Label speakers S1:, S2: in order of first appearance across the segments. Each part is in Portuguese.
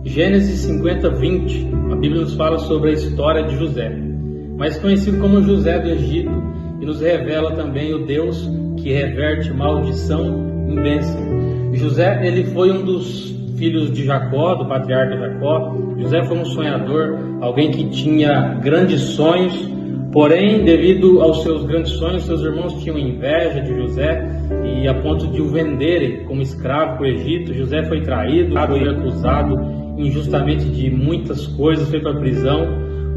S1: Gênesis 50:20, a Bíblia nos fala sobre a história de José, mais conhecido como José do Egito, e nos revela também o Deus que reverte maldição em bênção. José, ele foi um dos filhos de Jacó, do patriarca Jacó. José foi um sonhador, alguém que tinha grandes sonhos, porém, devido aos seus grandes sonhos, seus irmãos tinham inveja de José, e a ponto de o venderem como escravo para o Egito. José foi traído, foi acusado injustamente de muitas coisas, foi para a prisão.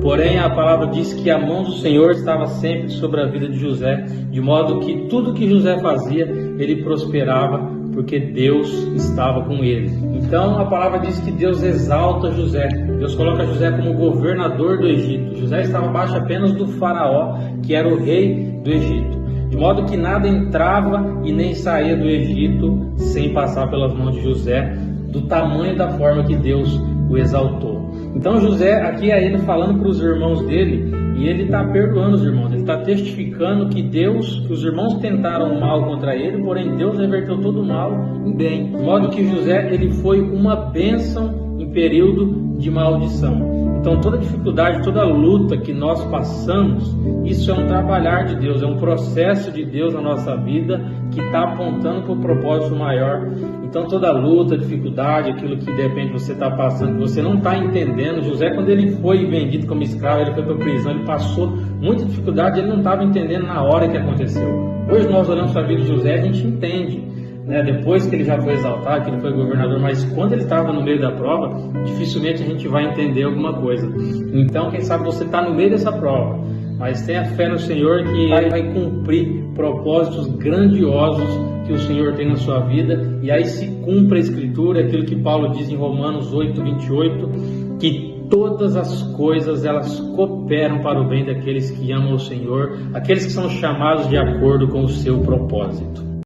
S1: Porém, a palavra diz que a mão do Senhor estava sempre sobre a vida de José, de modo que tudo que José fazia, ele prosperava, porque Deus estava com ele. Então, a palavra diz que Deus exalta José. Deus coloca José como governador do Egito. José estava abaixo apenas do faraó, que era o rei do Egito, de modo que nada entrava e nem saía do Egito sem passar pelas mãos de José, do tamanho da forma que Deus o exaltou. Então José, aqui é ele falando para os irmãos dele, e ele está perdoando os irmãos, ele está testificando que os irmãos tentaram mal contra ele, porém Deus reverteu todo o mal em bem, de modo que José, ele foi uma bênção em período de maldição. Então toda dificuldade, toda luta que nós passamos, isso é um trabalhar de Deus, é um processo de Deus na nossa vida que está apontando para o propósito maior. Então toda luta, dificuldade, aquilo que de repente você está passando, que você não está entendendo. José, quando ele foi vendido como escravo, ele foi para a prisão, ele passou muita dificuldade, ele não estava entendendo na hora que aconteceu. Hoje nós olhamos para a vida de José, a gente entende, né? Depois que ele já foi exaltado, que ele foi governador, mas quando ele estava no meio da prova, dificilmente a gente vai entender alguma coisa. Então, quem sabe você está no meio dessa prova, mas tenha fé no Senhor que Ele vai cumprir propósitos grandiosos que o Senhor tem na sua vida, e aí se cumpre a Escritura, aquilo que Paulo diz em Romanos 8:28, que todas as coisas elas cooperam para o bem daqueles que amam o Senhor, aqueles que são chamados de acordo com o seu propósito.